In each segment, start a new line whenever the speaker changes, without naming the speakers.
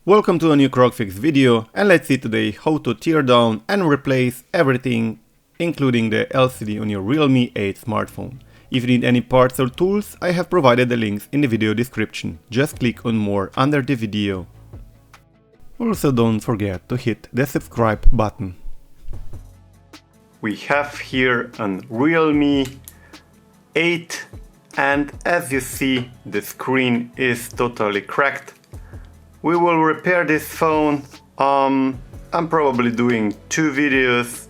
Welcome to a new CrocFIX video, and let's see today how to tear down and replace everything, including the LCD on your Realme 8 smartphone. If you need any parts or tools, I have provided the links in the video description. Just click on more under the video. Also don't forget to hit the subscribe button. We have here a Realme 8, and as you see, the screen is totally cracked. We will repair this phone. I'm probably doing 2 videos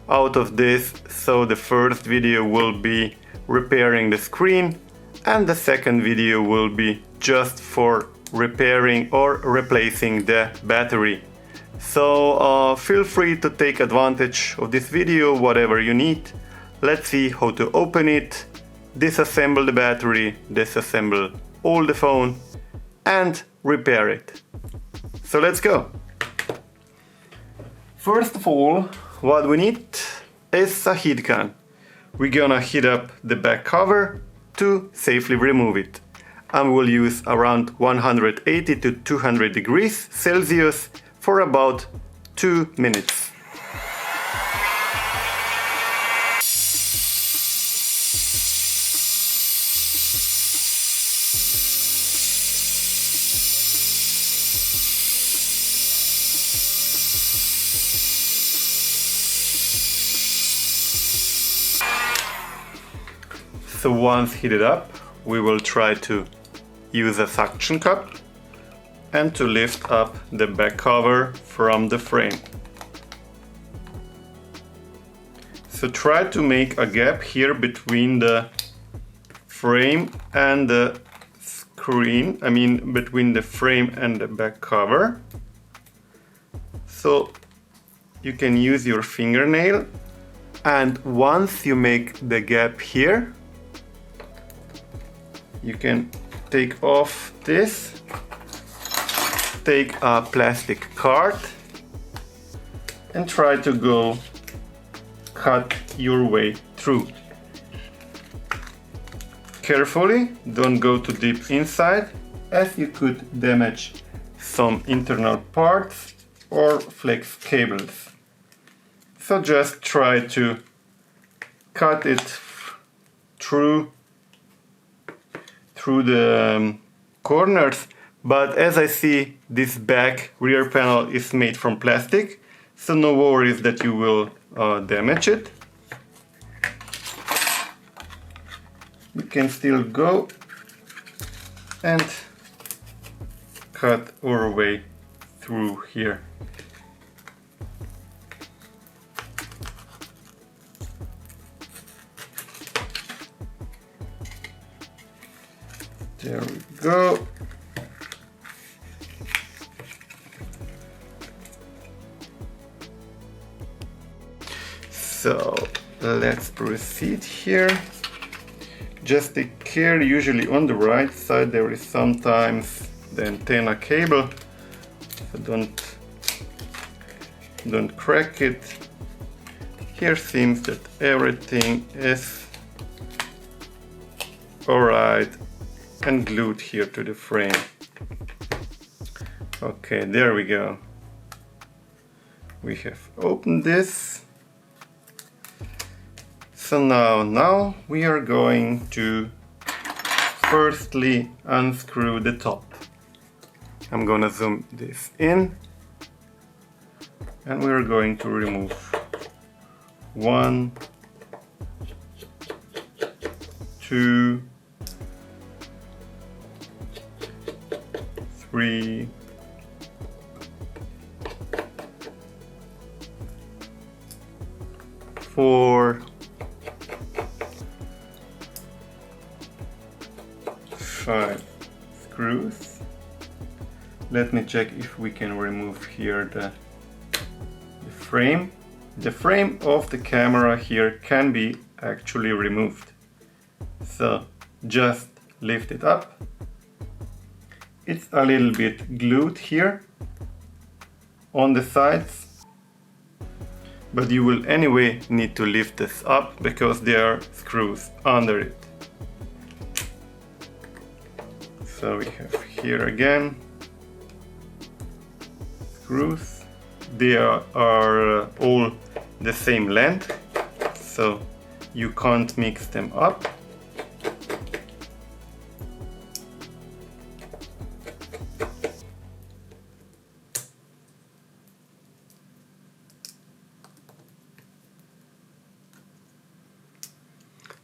out of this, so the first video will be repairing the screen and the second video will be just for repairing or replacing the battery. So feel free to take advantage of this video, whatever you need. Let's see how to open it, disassemble the battery, disassemble all the phone and repair it. So let's go. First of all, what we need is a heat gun. We're gonna heat up the back cover to safely remove it. And we'll use around 180 to 200 degrees Celsius for about 2 minutes. So once heated up, we will try to use a suction cup and to lift up the back cover from the frame. So try to make a gap here between the frame and the screen, between the frame and the back cover. So you can use your fingernail, and once you make the gap here, you can take off this, take a plastic card and try to go cut your way through. Carefully, don't go too deep inside, as you could damage some internal parts or flex cables. So just try to cut it through the corners, but as I see, this back rear panel is made from plastic, so no worries that you will damage it. We can still go and cut our way through here. There we go. So let's proceed here. Just take care, usually on the right side there is sometimes the antenna cable, so don't crack it. Here seems that everything is alright and glued here to the frame. Okay, there we go. We have opened this. So now we are going to firstly unscrew the top. I'm gonna zoom this in and we're going to remove 1, 2, 3, 4, 5 screws. Let me check if we can remove here the frame. The frame of the camera here can be actually removed. So just lift it up. It's a little bit glued here on the sides, but you will anyway need to lift this up because there are screws under it. So we have here again screws. They are all the same length, so you can't mix them up.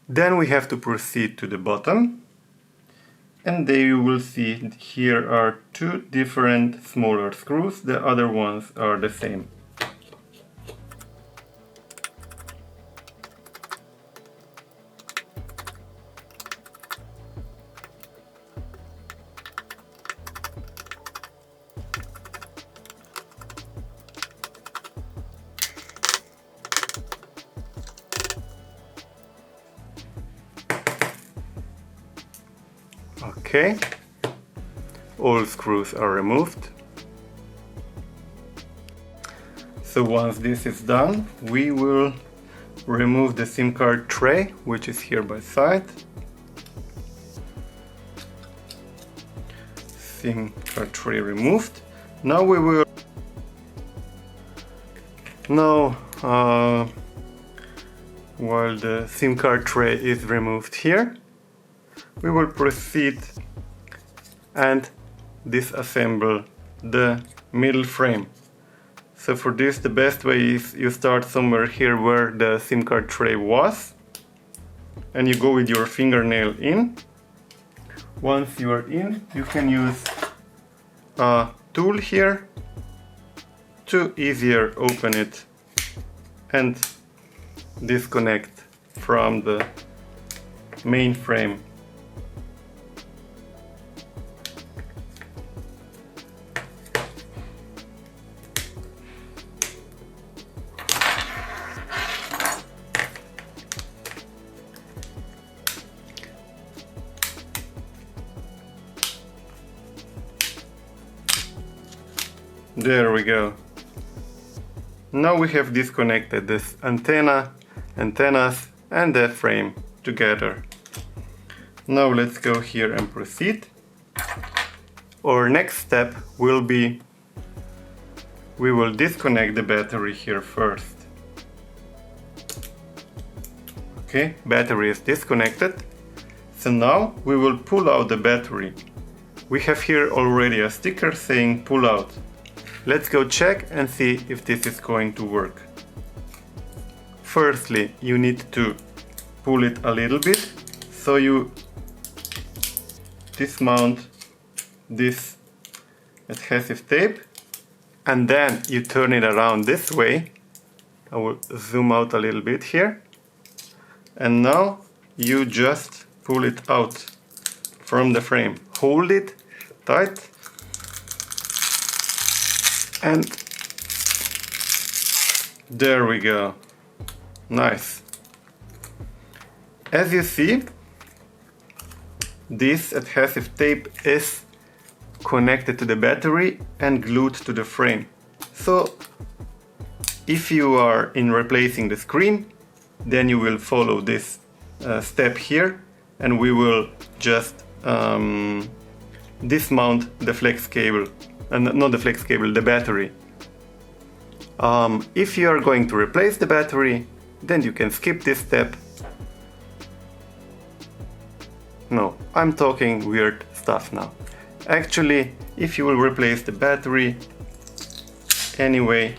Then we have to proceed to the bottom, and there you will see here are two different smaller screws, the other ones are the same. Okay, all screws are removed. So once this is done, we will remove the SIM card tray, which is here by side. SIM card tray removed. Now we will while the SIM card tray is removed here, we will proceed and disassemble the middle frame. So for this, the best way is you start somewhere here where the SIM card tray was, and you go with your fingernail in. Once you are in, you can use a tool here to easier open it and disconnect from the main frame. There we go. Now we have disconnected this antennas and the frame together. Now let's go here and proceed. Our next step will be we will disconnect the battery here first. Okay, battery is disconnected. So now we will pull out the battery. We have here already a sticker saying pull out. Let's go check and see if this is going to work. Firstly, you need to pull it a little bit, so you dismount this adhesive tape, and then you turn it around this way. I will zoom out a little bit here, and now you just pull it out from the frame. Hold it tight, and there we go. Nice. As you see, this adhesive tape is connected to the battery and glued to the frame. So if you are in replacing the screen, then you will follow this step here, and we will just dismount the flex cable. Not the flex cable, the battery. If you are going to replace the battery, then you can skip this step. No, I'm talking weird stuff now. Actually, if you will replace the battery anyway,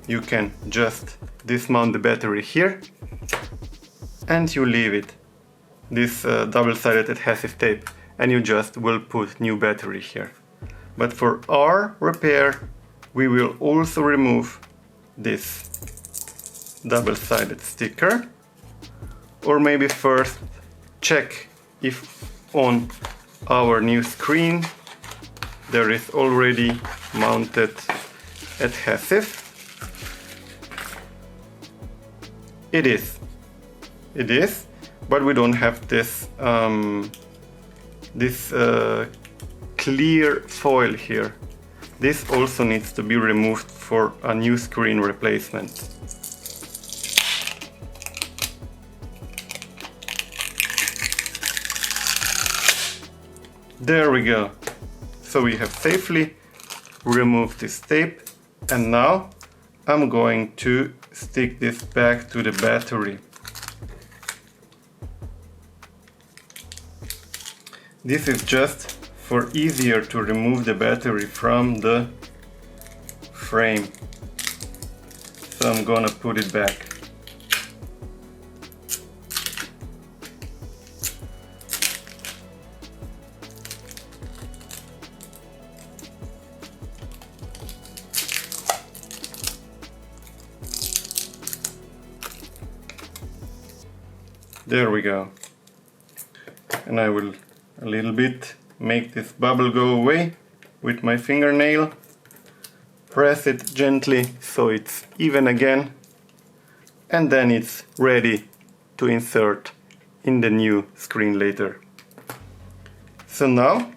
you can just dismount the battery here and you leave it, this double-sided adhesive tape, and you just will put new battery here. But for our repair, we will also remove this double-sided sticker, or maybe first check if on our new screen there is already mounted adhesive. It is, but we don't have this clear foil here. This also needs to be removed for a new screen replacement. There we go. So we have safely remove this tape, and now I'm going to stick this back to the battery. This is just for easier to remove the battery from the frame. So I'm gonna put it back. There we go. And I will a little bit make this bubble go away with my fingernail. Press it gently so it's even again, and then it's ready to insert in the new screen later. So now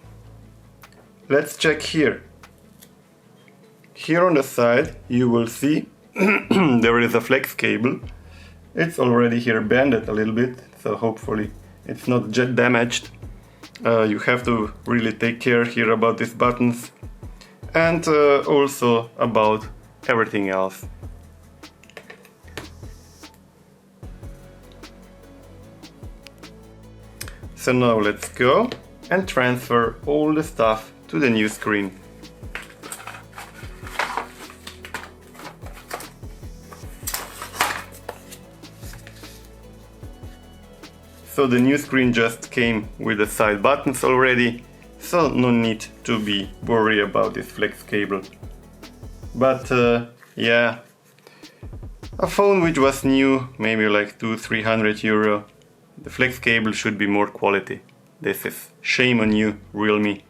let's check here. Here on the side you will see there is a flex cable. It's already here bended a little bit, so hopefully it's not jet damaged. You have to really take care here about these buttons and also about everything else. So now let's go and transfer all the stuff to the new screen. So the new screen just came with the side buttons already, so no need to be worried about this flex cable. But yeah, a phone which was new, maybe like 200-300 euro, the flex cable should be more quality. This is shame on you, Realme.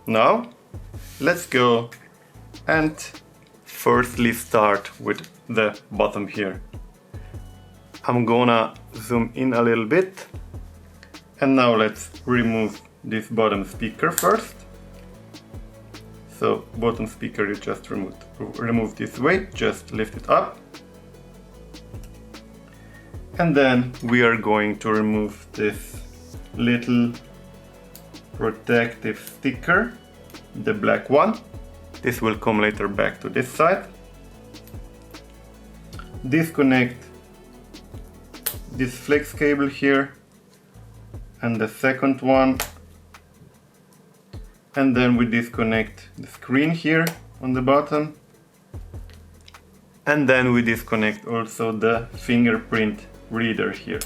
Now let's go and firstly start with the bottom here. I'm gonna zoom in a little bit, and now let's remove this bottom speaker first. So bottom speaker you just remove this way, just lift it up, and then we are going to remove this little protective sticker, the black one. This will come later back to this side. Disconnect this flex cable here and the second one, and then we disconnect the screen here on the bottom, and then we disconnect also the fingerprint reader here.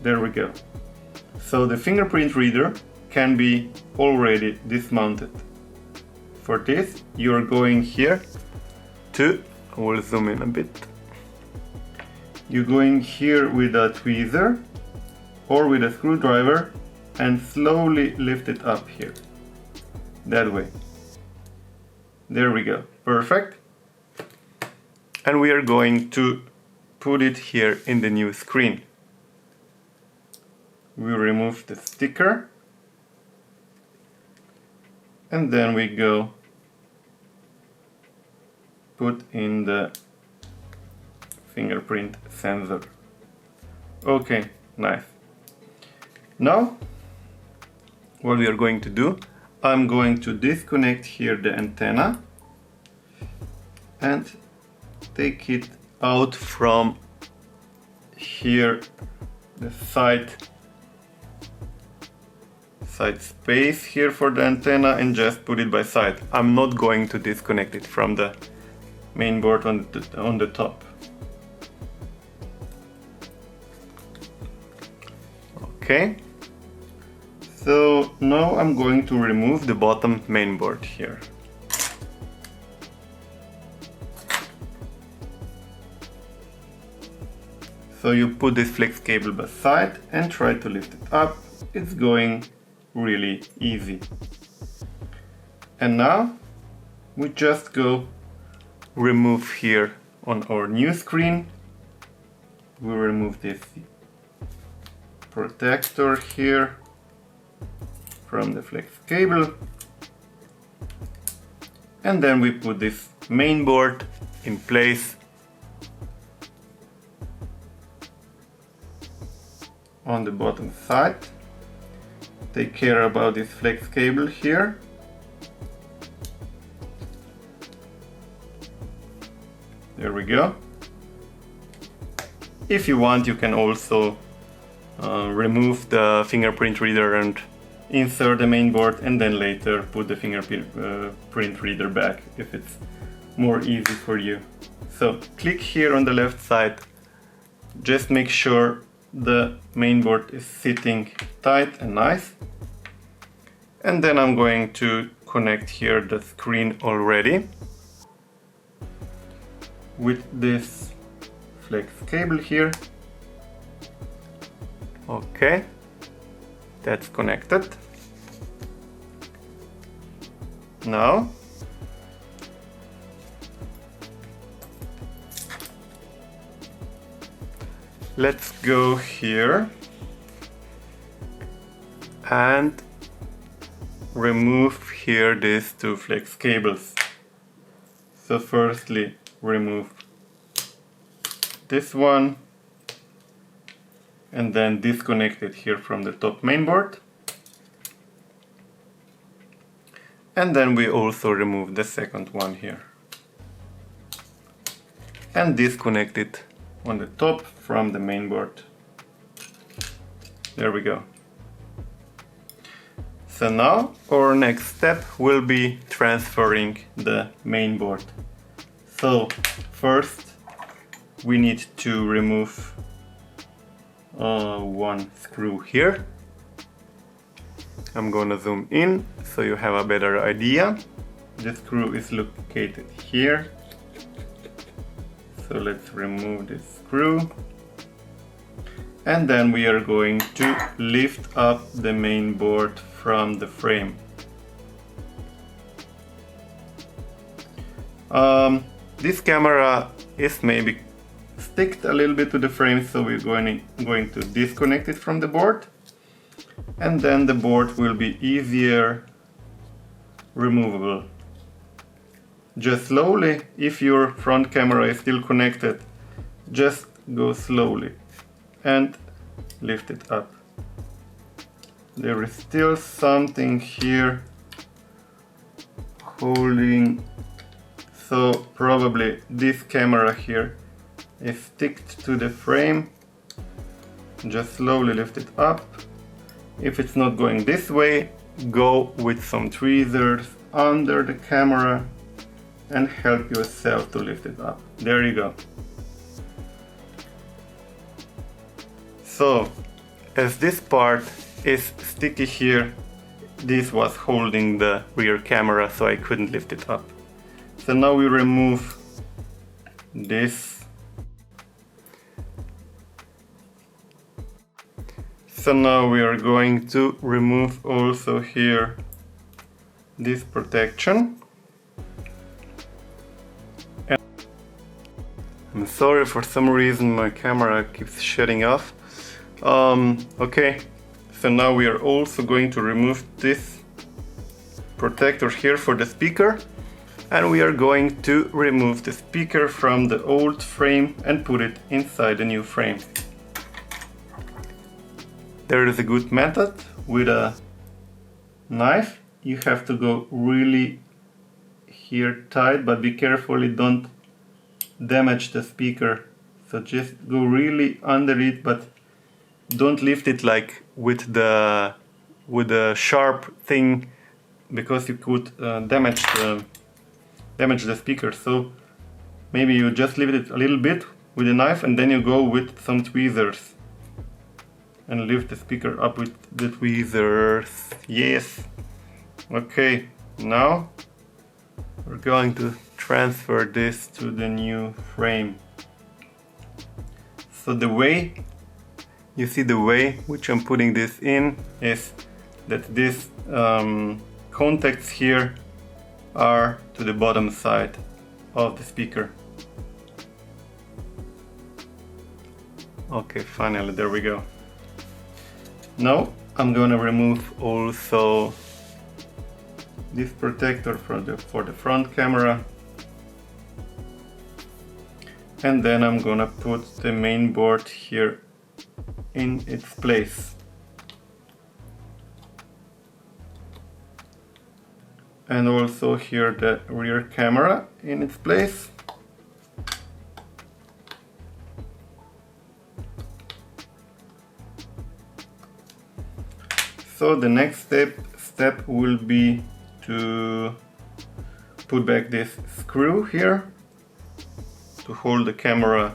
There we go. So the fingerprint reader can be already dismounted. For this you are going here to, I will zoom in a bit. You're going here with a tweezer or with a screwdriver and slowly lift it up here. That way. There we go. Perfect. And we are going to put it here in the new screen. We remove the sticker and then we go put in the fingerprint sensor. Okay, nice. Now what we are going to do, I'm going to disconnect here the antenna and take it out from here, the side space here for the antenna, and just put it by side. I'm not going to disconnect it from the main board on the top. Okay, so now I'm going to remove the bottom main board here. So you put this flex cable beside and try to lift it up. It's going really easy. And now we just go remove here on our new screen. We remove this protector here from the flex cable, and then we put this main board in place on the bottom side. take care about this flex cable here. There we go. If you want, you can also remove the fingerprint reader and insert the main board, and then later put the fingerprint reader back if it's more easy for you. So click here on the left side, just make sure the main board is sitting tight and nice. And then I'm going to connect here the screen already with this flex cable here. Okay, that's connected. Now let's go here and remove here these two flex cables. So firstly, remove this one and then disconnect it here from the top mainboard. And then we also remove the second one here and disconnect it on the top from the mainboard. There we go. So now our next step will be transferring the mainboard. So first we need to remove one screw here. I'm gonna zoom in so you have a better idea. The screw is located here. So let's remove this screw. And then we are going to lift up the main board from the frame. This camera is maybe sticked a little bit to the frame, so we're going to disconnect it from the board. And then the board will be easier removable. Just slowly, if your front camera is still connected, just go slowly and lift it up. There is still something here holding, so probably this camera here is sticked to the frame. Just slowly lift it up. If it's not going this way, go with some tweezers under the camera and help yourself to lift it up. There you go. So, as this part is sticky here, this was holding the rear camera, so I couldn't lift it up. So now we remove this. So now we are going to remove also here this protection. And I'm sorry, for some reason my camera keeps shutting off. Okay, so now we are also going to remove this protector here for the speaker, and we are going to remove the speaker from the old frame and put it inside the new frame. There is a good method with a knife. You have to go really here tight, but be careful you don't damage the speaker. So just go really under it, but don't lift it like with the sharp thing, because you could damage the speaker. So maybe you just leave it a little bit with a knife, and then you go with some tweezers and lift the speaker up with the tweezers. Yes. Okay, now we're going to transfer this to the new frame. So the way which I'm putting this in is that these contacts here are to the bottom side of the speaker. Okay, finally, there we go. Now I'm gonna remove also this protector for the front camera, and then I'm gonna put the main board here in its place. and also here the rear camera in its place. So the next step will be to put back this screw here to hold the camera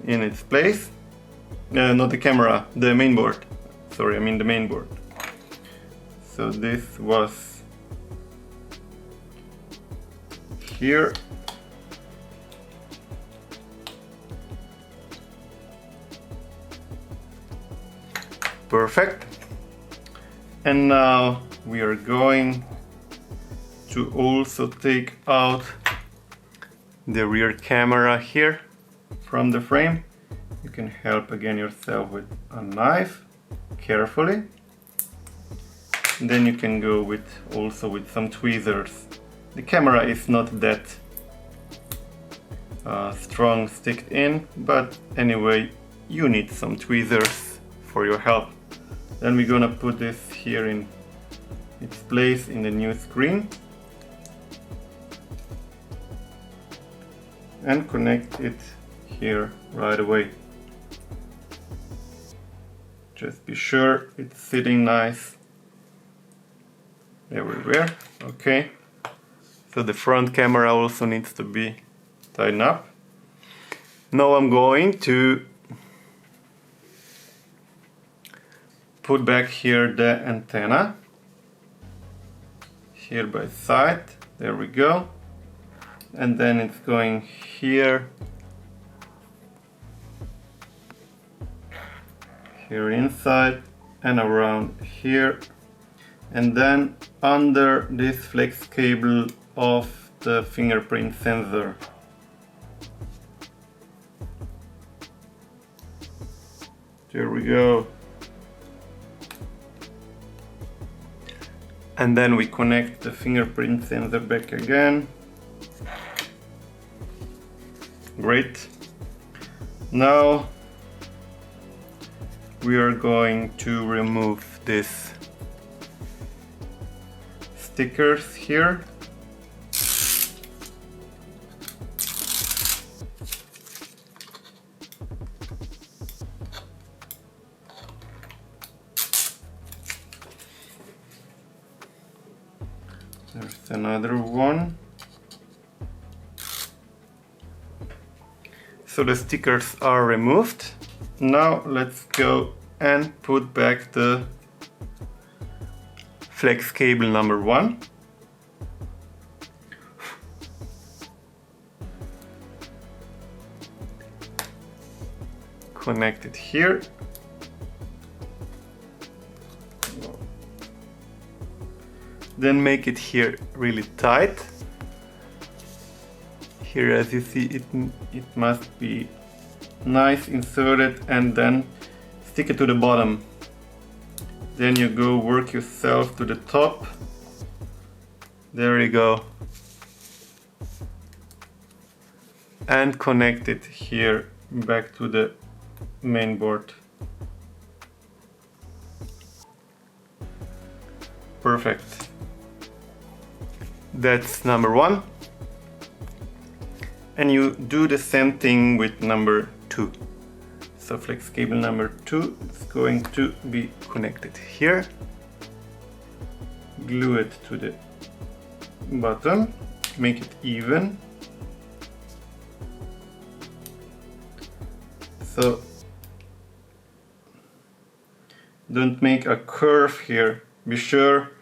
in its place. Not the camera, the main board. Sorry, I mean the main board. So this was here. Perfect. And now we are going to also take out the rear camera here from the frame. You can help again yourself with a knife, carefully. And then you can go with also with some tweezers. The camera is not that strong sticked in, but anyway, you need some tweezers for your help. Then we're gonna put this here in its place in the new screen and connect it here right away. Just be sure it's sitting nice everywhere. Okay, so the front camera also needs to be tightened up. Now I'm going to put back here the antenna here by side. There we go. And then it's going here, here inside and around here, and then under this flex cable of the fingerprint sensor. There we go. And then we connect the fingerprint sensor back again. Great. Now we are going to remove these stickers here. There's another one. So the stickers are removed. Now let's go and put back the flex cable number 1. Connect it here. Then make it here really tight. Here, as you see, it must be nice inserted, and then stick it to the bottom. Then you go work yourself to the top. There you go. And connect it here back to the main board. Perfect. That's number 1. And you do the same thing with number 2. So flex cable number 2 is going to be connected here. Glue it to the bottom, make it even. So don't make a curve here. Be sure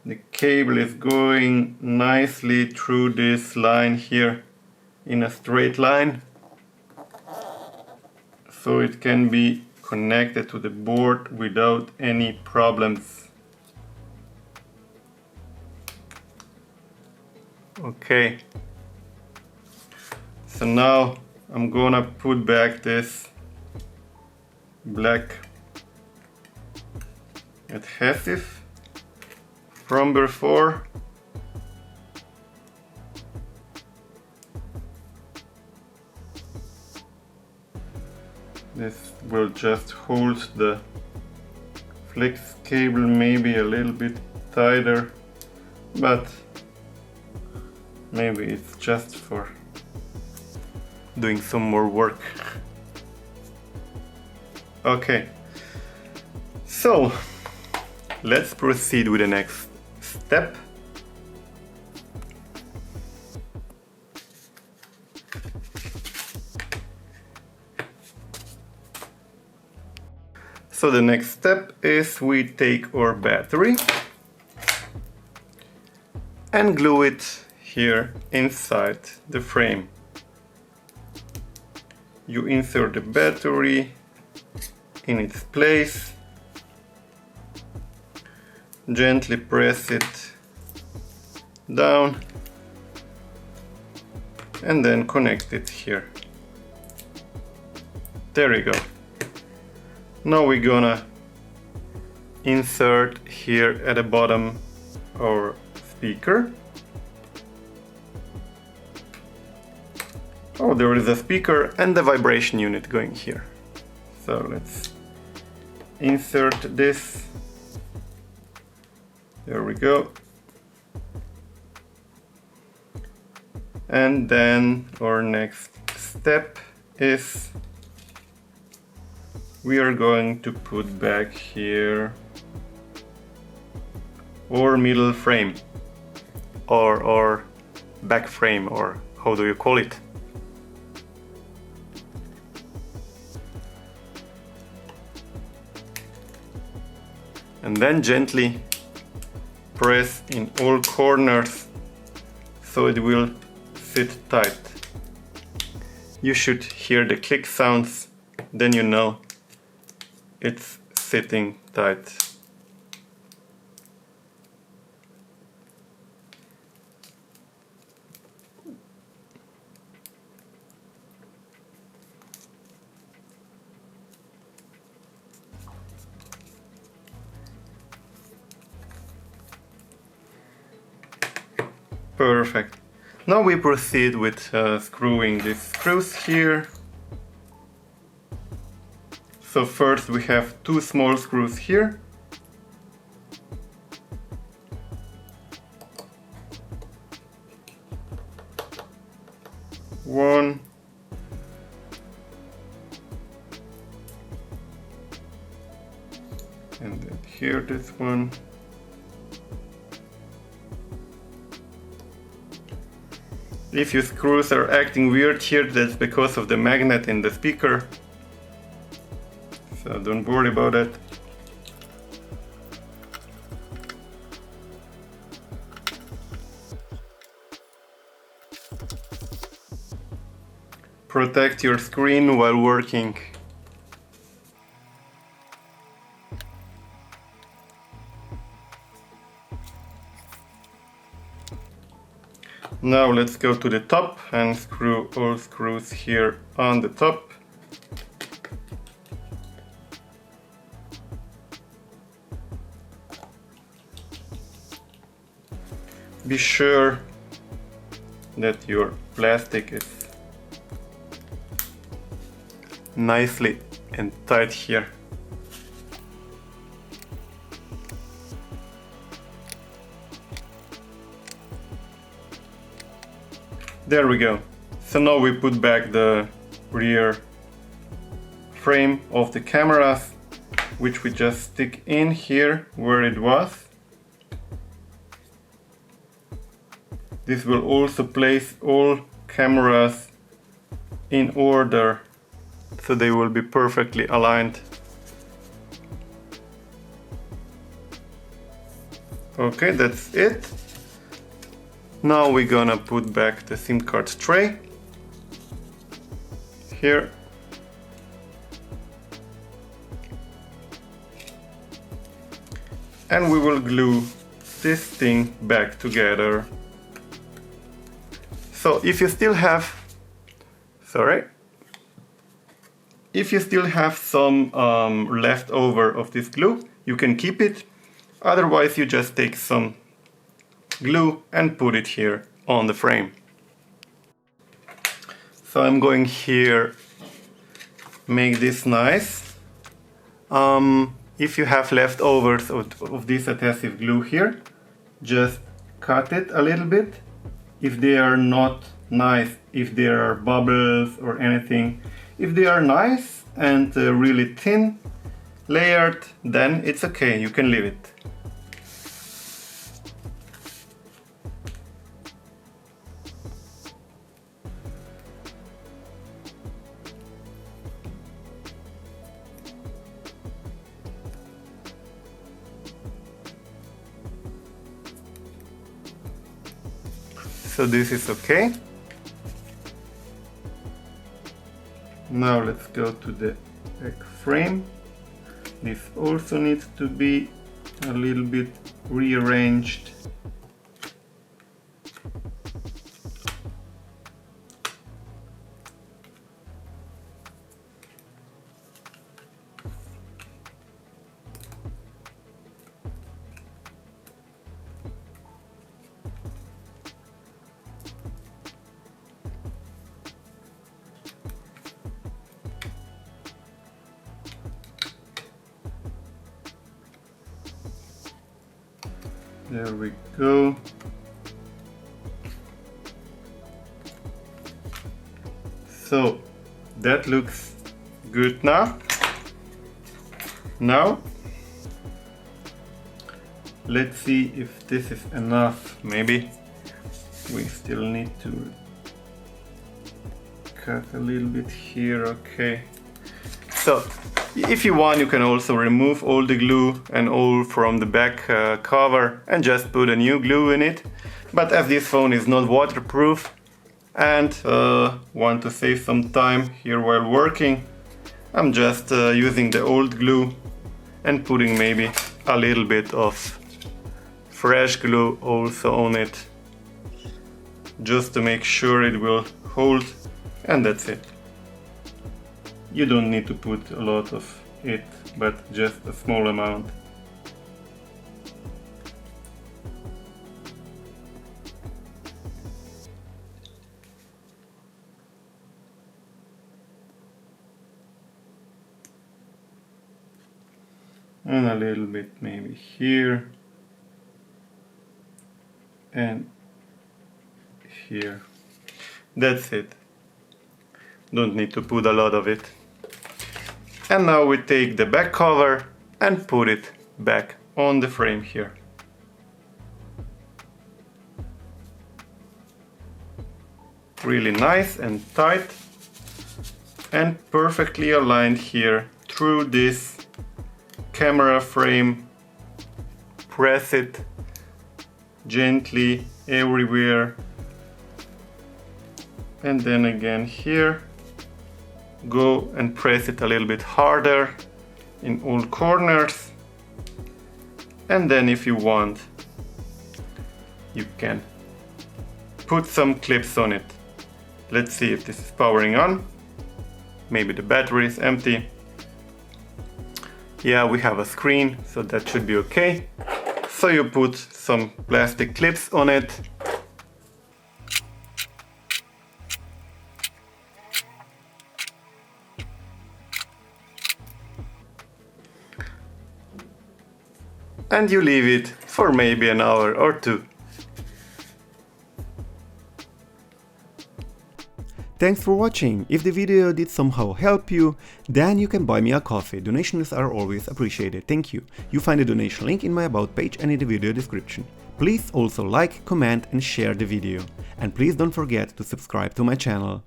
the cable is going nicely through this line here in a straight line, so it can be connected to the board without any problems. Okay, so now I'm gonna put back this black adhesive from before. This will just hold the flex cable maybe a little bit tighter but maybe it's just for doing some more work. Okay, so let's proceed with the next step. So the next step is we take our battery and glue it here inside the frame. You insert the battery in its place, gently press it down and then connect it here. There we go. Now we're gonna insert here at the bottom our speaker. Oh, there is a speaker and the vibration unit going here. So let's insert this. There we go. And then our next step is we are going to put back here our middle frame or back frame, or how do you call it? And then gently press in all corners so it will sit tight. You should hear the click sounds, then you know it's sitting tight. Perfect. Now we proceed with screwing these screws here. So first we have two small screws here. One. And then here this one. If your screws are acting weird here, that's because of the magnet in the speaker. So don't worry about it. Protect your screen while working. Now let's go to the top and screw all screws here on the top. Be sure that your plastic is nicely and tight here. There we go. So now we put back the rear frame of the cameras, which we just stick in here where it was. This will also place all cameras in order, so they will be perfectly aligned. Okay, that's it. Now we're gonna put back the SIM card tray here. And we will glue this thing back together. So if you still have, if you still have some leftover of this glue, you can keep it. Otherwise you just take some glue and put it here on the frame. So I'm going here, make this nice. If you have leftovers of this adhesive glue here, just cut it a little bit if they are not nice, if there are bubbles or anything. If they are nice and really thin, layered, then it's okay, you can leave it. So this is okay. Now let's go to the back frame. This also needs to be a little bit rearranged. There we go. So that looks good now. Now let's see if this is enough. Maybe we still need to cut a little bit here. Okay. So if you want, you can also remove all the glue and all from the back cover and just put a new glue in it. But as this phone is not waterproof and want to save some time here while working, I'm just using the old glue and putting maybe a little bit of fresh glue also on it, just to make sure it will hold, and that's it. You don't need to put a lot of it, but just a small amount. And a little bit maybe here and here. That's it. Don't need to put a lot of it. And now we take the back cover and put it back on the frame here. Really nice and tight and perfectly aligned here through this camera frame. Press it gently everywhere, and then again here. Go and press it a little bit harder in all corners, and then if you want, you can put some clips on it. Let's see if this is powering on. Maybe the battery is empty. Yeah, we have a screen, so that should be okay. So you put some plastic clips on it. And you leave it for maybe an hour or two.
Thanks for watching. If the video did somehow help you, then you can buy me a coffee. Donations are always appreciated. Thank you. You find the donation link in my about page and in the video description. Please also like, comment and share the video. And please don't forget to subscribe to my channel.